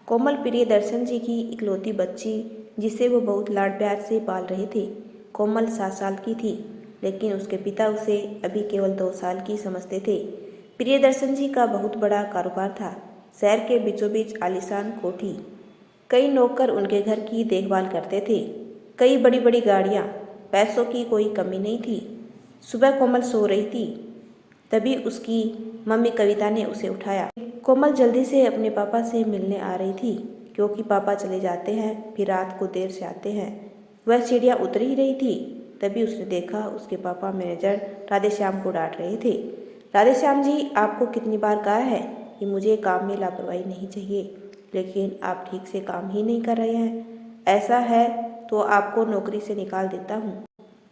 कोमल प्रियदर्शन जी की इकलौती बच्ची जिसे वो बहुत लाड प्यार से पाल रहे थे। कोमल 7 साल की थी, लेकिन उसके पिता उसे अभी केवल 2 साल की समझते थे। प्रियदर्शन जी का बहुत बड़ा कारोबार था। शहर के बीचों बीच आलीशान कोठी, कई नौकर उनके घर की देखभाल करते थे, कई बड़ी बड़ी गाड़ियाँ, पैसों की कोई कमी नहीं थी। सुबह कोमल सो रही थी, तभी उसकी मम्मी कविता ने उसे उठाया। कोमल जल्दी से अपने पापा से मिलने आ रही थी, क्योंकि पापा चले जाते हैं फिर रात को देर से आते हैं। वह सीढ़ियाँ उतर ही रही थी, तभी उसने देखा उसके पापा मैनेजर राधेश्याम को डांट रहे थे। राधेश्याम जी, आपको कितनी बार कहा है कि मुझे काम में लापरवाही नहीं चाहिए, लेकिन आप ठीक से काम ही नहीं कर रहे हैं। ऐसा है तो आपको नौकरी से निकाल देता हूँ।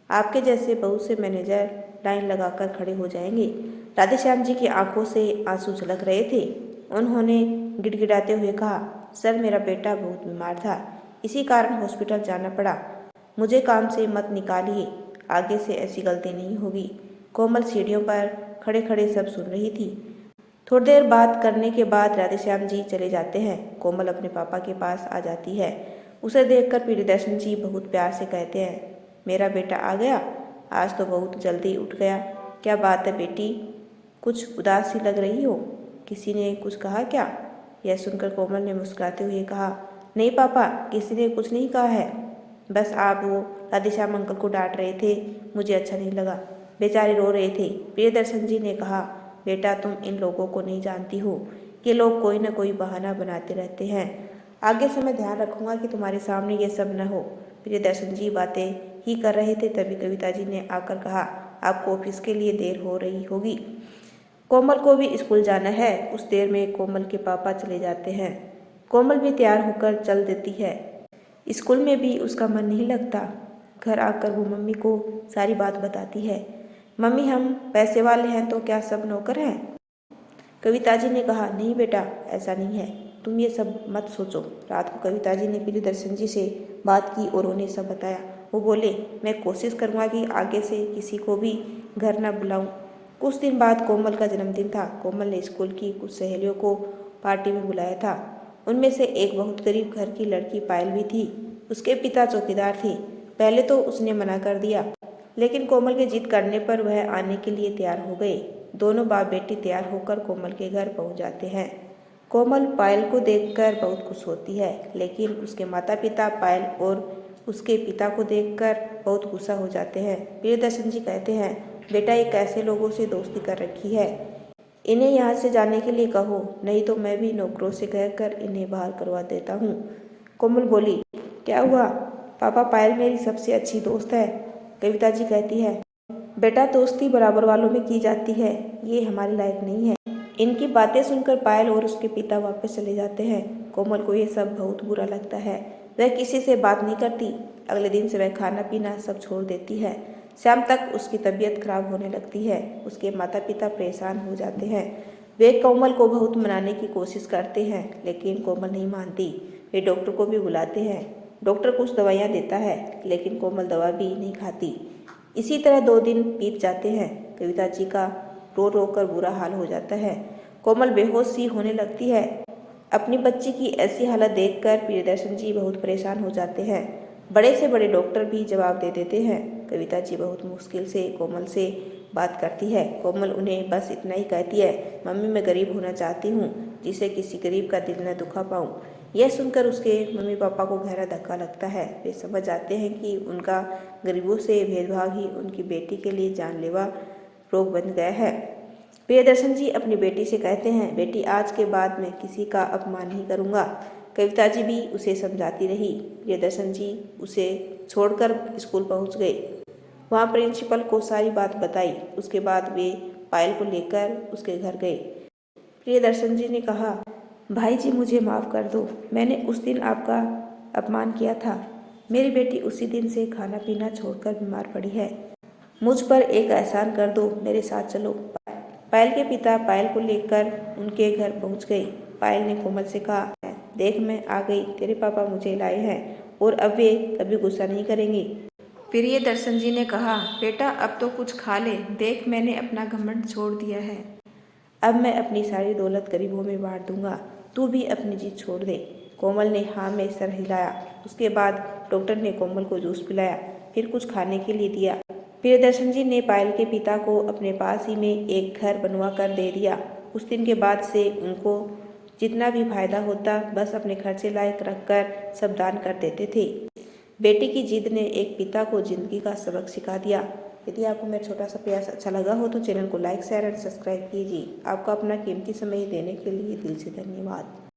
आपके जैसे बहुत से मैनेजर लाइन लगाकर खड़े हो जाएंगे। राधेश्याम जी की आंखों से आंसू झलक रहे थे। उन्होंने गिड़गिड़ाते हुए कहा, सर, मेरा बेटा बहुत बीमार था, इसी कारण हॉस्पिटल जाना पड़ा। मुझे काम से मत निकालिए, आगे से ऐसी गलती नहीं होगी। कोमल सीढ़ियों पर खड़े खड़े सब सुन रही थी। थोड़ी देर बात करने के बाद राधेश्याम जी चले जाते हैं। कोमल अपने पापा के पास आ जाती है। उसे देखकर प्रियदर्शन जी बहुत प्यार से कहते हैं, मेरा बेटा आ गया, आज तो बहुत जल्दी उठ गया। क्या बात है बेटी, कुछ उदास सी लग रही हो, किसी ने कुछ कहा क्या? यह सुनकर कोमल ने मुस्कुराते हुए कहा, नहीं पापा, किसी ने कुछ नहीं कहा है, बस आप वो राधेश्याम अंकल को डांट रहे थे, मुझे अच्छा नहीं लगा, बेचारे रो रहे थे। प्रियदर्शन जी ने कहा, बेटा, तुम इन लोगों को नहीं जानती हो, ये लोग कोई ना कोई बहाना बनाते रहते हैं। आगे से मैं ध्यान रखूंगा कि तुम्हारे सामने ये सब न हो। प्रियदर्शन जी बातें ही कर रहे थे, तभी कविता जी ने आकर कहा, आपको ऑफिस के लिए देर हो रही होगी, कोमल को भी स्कूल जाना है। उस देर में कोमल के पापा चले जाते हैं। कोमल भी तैयार होकर चल देती है। स्कूल में भी उसका मन नहीं लगता। घर आकर वो मम्मी को सारी बात बताती है। मम्मी, हम पैसे वाले हैं तो क्या सब नौकर हैं? कविता जी ने कहा, नहीं बेटा, ऐसा नहीं है, तुम ये सब मत सोचो। रात को कविता जी ने प्रियदर्शन जी से बात की और उन्हें सब बताया। वो बोले, मैं कोशिश करूँगा कि आगे से किसी को भी घर न बुलाऊं। कुछ दिन बाद कोमल का जन्मदिन था। कोमल ने स्कूल की कुछ सहेलियों को पार्टी में बुलाया था। उनमें से एक बहुत गरीब घर की लड़की पायल भी थी। उसके पिता चौकीदार थे। पहले तो उसने मना कर दिया, लेकिन कोमल के जिद करने पर वह आने के लिए तैयार हो गए। दोनों बाप बेटी तैयार होकर कोमल के घर पहुंच जाते हैं। कोमल पायल को देखकर बहुत खुश होती है, लेकिन उसके माता पिता पायल और उसके पिता को देखकर बहुत गुस्सा हो जाते हैं। प्रियदर्शन जी कहते हैं, बेटा, ये कैसे लोगों से दोस्ती कर रखी है, इन्हें यहाँ से जाने के लिए कहो, नहीं तो मैं भी नौकरों से कहकर इन्हें बाहर करवा देता हूँ। कोमल बोली, क्या हुआ पापा, पायल मेरी सबसे अच्छी दोस्त है। कविता जी कहती है, बेटा, दोस्ती बराबर वालों में की जाती है, ये हमारे लायक नहीं है। इनकी बातें सुनकर पायल और उसके पिता वापस चले जाते हैं। कोमल को ये सब बहुत बुरा लगता है। वह किसी से बात नहीं करती। अगले दिन से वह खाना पीना सब छोड़ देती है। शाम तक उसकी तबीयत खराब होने लगती है। उसके माता पिता परेशान हो जाते हैं। वे कोमल को बहुत मनाने की कोशिश करते हैं, लेकिन कोमल नहीं मानती। वे डॉक्टर को भी बुलाते हैं। डॉक्टर कुछ दवाइयाँ देता है, लेकिन कोमल दवा भी नहीं खाती। इसी तरह 2 दिन बीत जाते हैं। कविता जी का रो रो कर बुरा हाल हो जाता है। कोमल बेहोश सी होने लगती है। अपनी बच्ची की ऐसी हालत देखकर प्रियदर्शन जी बहुत परेशान हो जाते हैं। बड़े से बड़े डॉक्टर भी जवाब दे देते हैं। कविता जी बहुत मुश्किल से कोमल से बात करती है। कोमल उन्हें बस इतना ही कहती है, मम्मी, मैं गरीब होना चाहती हूँ, जिससे किसी गरीब का दिल न दुखा पाऊँ। यह सुनकर उसके मम्मी पापा को गहरा धक्का लगता है। वे समझ जाते हैं कि उनका गरीबों से भेदभाव ही उनकी बेटी के लिए जानलेवा रोग बन गया है। प्रियदर्शन जी अपनी बेटी से कहते हैं, बेटी, आज के बाद मैं किसी का अपमान नहीं करूँगा। कविता जी भी उसे समझाती रही। प्रियदर्शन जी उसे छोड़कर स्कूल पहुँच गए। वहाँ प्रिंसिपल को सारी बात बताई। उसके बाद वे पायल को लेकर उसके घर गए। प्रियदर्शन जी ने कहा, भाई जी, मुझे माफ़ कर दो, मैंने उस दिन आपका अपमान किया था। मेरी बेटी उसी दिन से खाना पीना छोड़कर बीमार पड़ी है। मुझ पर एक एहसान कर दो, मेरे साथ चलो। पायल के पिता पायल को लेकर उनके घर पहुंच गए। पायल ने कोमल से कहा, देख, मैं आ गई, तेरे पापा मुझे लाए हैं और अब वे कभी गुस्सा नहीं करेंगे। प्रियदर्शन जी ने कहा, बेटा, अब तो कुछ खा ले, देख, मैंने अपना घमंड छोड़ दिया है। अब मैं अपनी सारी दौलत गरीबों में बांट दूंगा। तू भी अपनी जिद छोड़ दे। कोमल ने हाँ में सर हिलाया। उसके बाद डॉक्टर ने कोमल को जूस पिलाया, फिर कुछ खाने के लिए दिया। प्रियदर्शन जी ने पायल के पिता को अपने पास ही में एक घर बनवा कर दे दिया। उस दिन के बाद से उनको जितना भी फायदा होता बस अपने खर्चे लायक रखकर सब दान कर देते थे। बेटी की जिद ने एक पिता को जिंदगी का सबक सिखा दिया। यदि आपको मेरा छोटा सा प्रयास अच्छा लगा हो तो चैनल को लाइक शेयर एंड सब्सक्राइब कीजिए। आपका अपना कीमती समय देने के लिए दिल से धन्यवाद।